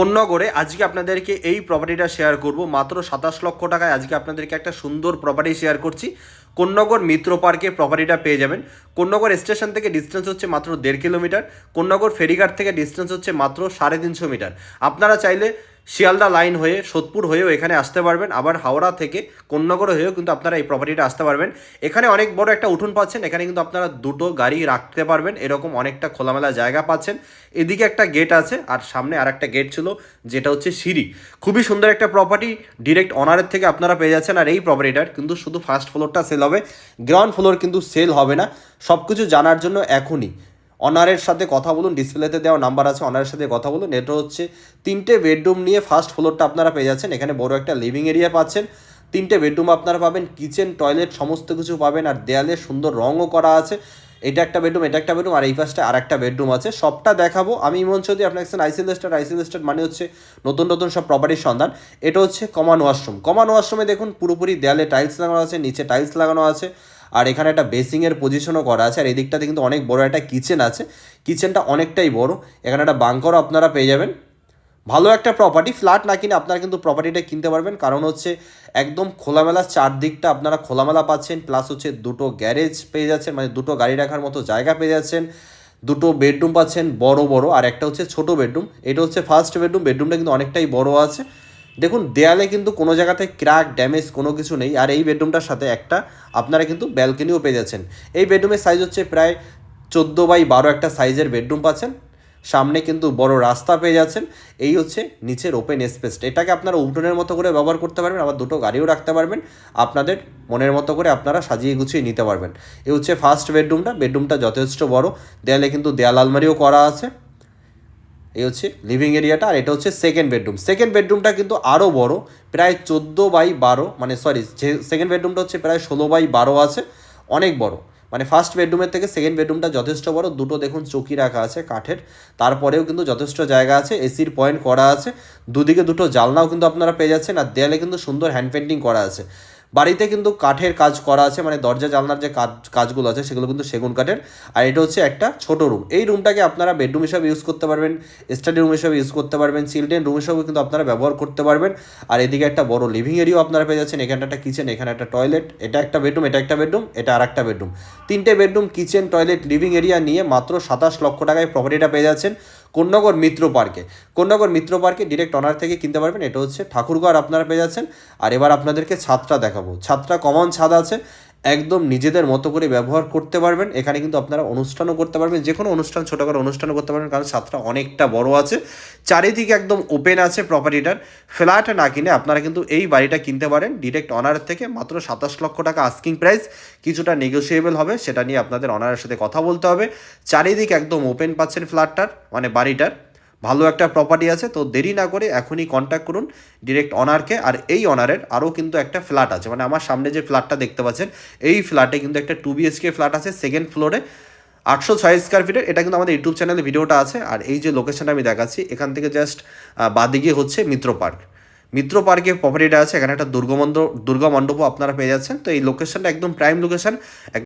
কোন্নগরে আজকে আপনাদেরকে এই প্রপার্টিটা শেয়ার করব মাত্র 27 লক্ষ টাকায়। আজকে আপনাদেরকে একটা সুন্দর প্রপার্টি শেয়ার করছি। কোন্নগর মিত্র পার্কে প্রপার্টিটা পেয়ে যাবেন। কোন্নগর স্টেশন থেকে ডিস্টেন্স হচ্ছে মাত্র 1.5 কিলোমিটার। কোন্নগর ফেরিঘাট থেকে ডিস্টেন্স হচ্ছে মাত্র 350 মিটার। আপনারা চাইলে শিয়ালদা লাইন হয়ে সোদপুর হয়েও এখানে আসতে পারবেন, আবার হাওড়া থেকে কোন্নগর হয়েও কিন্তু আপনারা এই প্রপার্টিটা আসতে পারবেন। এখানে অনেক বড় একটা উঠোন পাচ্ছেন, এখানে কিন্তু আপনারা দুটো গাড়ি রাখতে পারবেন, এরকম অনেকটা খোলামেলা জায়গা পাচ্ছেন। এদিকে একটা গেট আছে আর সামনে আর একটা গেট ছিল যেটা হচ্ছে সিঁড়ি। খুবই সুন্দর একটা প্রপার্টি, ডিরেক্ট অনারের থেকে আপনারা পেয়ে যাচ্ছেন। আর এই প্রপার্টিটার কিন্তু শুধু ফার্স্ট ফ্লোরটা সেল হবে, গ্রাউন্ড ফ্লোর কিন্তু সেল হবে না। সব কিছু জানার জন্য এখনই অনারের সাথে কথা বলুন, ডিসপ্লেতে দেওয়া নাম্বার আছে, অনারের সাথে কথা বলুন। এটা হচ্ছে 3টে বেডরুম নিয়ে ফার্স্ট ফ্লোরটা আপনারা পেয়ে যাচ্ছেন। এখানে বড় একটা লিভিং এরিয়া পাচ্ছেন, 3টে বেডরুম আপনারা পাবেন, কিচেন টয়লেট সমস্ত কিছু পাবেন, আর দেয়ালে সুন্দর রঙও করা আছে। এটা একটা বেডরুম, এটা একটা বেডরুম, আর এই পাশটা আর একটা বেডরুম আছে। সবটা দেখাবো আমি। ইমন চৌধুরী, আপনার কাছে আইসি লিস্টেড মানে হচ্ছে নতুন নতুন সব প্রপার্টির সন্ধান। এটা হচ্ছে কমন ওয়াশরুম। কমন ওয়াশরুমে দেখুন পুরোপুরি দেয়ালে টাইলস লাগানো আছে, নিচে টাইলস লাগানো আছে, আর এখানে একটা বেসিংয়ের পজিশনও করা আছে। আর এই দিকটাতে কিন্তু অনেক বড় একটা কিচেন আছে, কিচেনটা অনেকটাই বড়। এখানে একটা বাঙ্করও আপনারা পেয়ে যাবেন। ভালো একটা প্রপার্টি, ফ্ল্যাট না কিনে আপনারা কিন্তু প্রপার্টিটা কিনতে পারবেন, কারণ হচ্ছে একদম খোলামেলা, চারদিকটা আপনারা খোলামেলা পাচ্ছেন, প্লাস হচ্ছে দুটো গ্যারেজ পেয়ে যাচ্ছেন, মানে দুটো গাড়ি রাখার মতো জায়গা পেয়ে যাচ্ছেন, দুটো বেডরুম পাচ্ছেন বড় বড়, আর একটা হচ্ছে ছোট বেডরুম। এটা হচ্ছে ফার্স্ট বেডরুম, বেডরুমটা কিন্তু অনেকটাই বড় আছে। দেখুন দেয়ালে কিন্তু কোনো জায়গাতে ক্র্যাক ড্যামেজ কোনো কিছু নেই। আর এই বেডরুমটার সাথে একটা আপনারা কিন্তু ব্যালকনিও পেয়ে যাচ্ছেন। এই বেডরুমের সাইজ হচ্ছে প্রায় 14x12 একটা সাইজের বেডরুম পাচ্ছেন। সামনে কিন্তু বড় রাস্তা পেয়ে যাচ্ছেন। এই হচ্ছে নিচের ওপেন স্পেসটা, এটাকে আপনারা উঠোনের মতো করে ব্যবহার করতে পারবেন, আবার দুটো গাড়িও রাখতে পারবেন। আপনাদের মনের মতো করে আপনারা সাজিয়ে গুছিয়ে নিতে পারবেন। এই হচ্ছে ফার্স্ট বেডরুমটা, বেডরুমটা যথেষ্ট বড়, দেয়ালে কিন্তু দেয়াল আলমারিও করা আছে। এই হচ্ছে লিভিং এরিয়াটা, আর এটা হচ্ছে সেকেন্ড বেডরুম। সেকেন্ড বেডরুমটা কিন্তু আরও বড়, প্রায় 14x12, মানে সরি, সেকেন্ড বেডরুমটা হচ্ছে প্রায় 16x12 আছে, অনেক বড়। মানে ফার্স্ট বেডরুমের থেকে সেকেন্ড বেডরুমটা যথেষ্ট বড়। দুটো দেখুন চৌকি রাখা আছে কাঠের, তারপরেও কিন্তু যথেষ্ট জায়গা আছে, এসির পয়েন্ট করা আছে, দুদিকে দুটো জানলাও কিন্তু আপনারা পেয়ে যাচ্ছেন, আর দেয়ালে কিন্তু সুন্দর হ্যান্ড পেন্টিং করা আছে। বাড়িতে কিন্তু কাঠের কাজ করা আছে, মানে দরজা জানলার যে কাজগুলো আছে সেগুলো কিন্তু সেগুন কাঠের। আর এটা হচ্ছে একটা ছোট রুম। এই রুমটাকে আপনারা বেডরুম হিসাবে ইউজ করতে পারবেন, স্টাডি রুম হিসাবে ইউজ করতে পারবেন, চিলড্রেন রুম হিসাবেও কিন্তু আপনারা ব্যবহার করতে পারবেন। আর এদিকে একটা বড় লিভিং এরিয়াও আপনারা পেয়ে যাচ্ছেন। এখানে একটা কিচেন, এখানে একটা টয়লেট, এটা একটা বেডরুম, এটা একটা বেডরুম, এটা আর একটা বেডরুম। 3টে bedroom, kitchen, toilet, living area নিয়ে মাত্র 27 লক্ষ টাকায় প্রপার্টিটা পেয়ে যাচ্ছেন কোন্নগর মিত্র পার্কে। কোন্নগর মিত্র পার্কে ডিরেক্ট অনার থেকে কিনতে পারবেন। এটা হচ্ছে ঠাকুরঘর আপনারা পেয়ে যাচ্ছেন। আর এবার আপনাদেরকে ছাদটা দেখাবো। ছাদটা কমন ছাদ আছে, একদম নিজেদের মতো করে ব্যবহার করতে পারবেন। এখানে কিন্তু আপনারা অনুষ্ঠানও করতে পারবেন, যে কোনো অনুষ্ঠান, ছোটোখাটো অনুষ্ঠানও করতে পারবেন, কারণ ছাদটা অনেকটা বড় আছে, চারিদিকে একদম ওপেন আছে প্রপার্টিটার। ফ্ল্যাট না কিনে আপনারা কিন্তু এই বাড়িটা কিনতে পারেন ডিরেক্ট অনারের থেকে। মাত্র 27 লক্ষ টাকা আস্কিং প্রাইস, কিছুটা নেগোসিয়েবল হবে, সেটা নিয়ে আপনাদের অনারের সাথে কথা বলতে হবে। চারিদিক একদম ওপেন পাচ্ছেন ফ্ল্যাটটার, মানে বাড়িটার। ভালো একটা প্রপার্টি আছে, তো দেরি না করে এখনই কন্ট্যাক্ট করুন ডিরেক্ট অনারকে। আর এই অনারের আরও কিন্তু একটা ফ্ল্যাট আছে, মানে আমার সামনে যে ফ্ল্যাটটা দেখতে পাচ্ছেন, এই ফ্ল্যাটে কিন্তু একটা 2 BHK ফ্ল্যাট আছে সেকেন্ড ফ্লোরে, 806 স্কোয়ার ফিটের। এটা কিন্তু আমাদের ইউটিউব চ্যানেলে ভিডিওটা আছে। আর এই যে লোকেশনটা আমি দেখাচ্ছি, এখান থেকে জাস্ট বাদিকে হচ্ছে মিত্র পার্ক। মিত্র পার্কে প্রপার্টিটা আছে, এখানে একটা দুর্গা মণ্ডপও আপনারা পেয়ে যাচ্ছেন। তো এই লোকেশনটা একদম প্রাইম লোকেশন।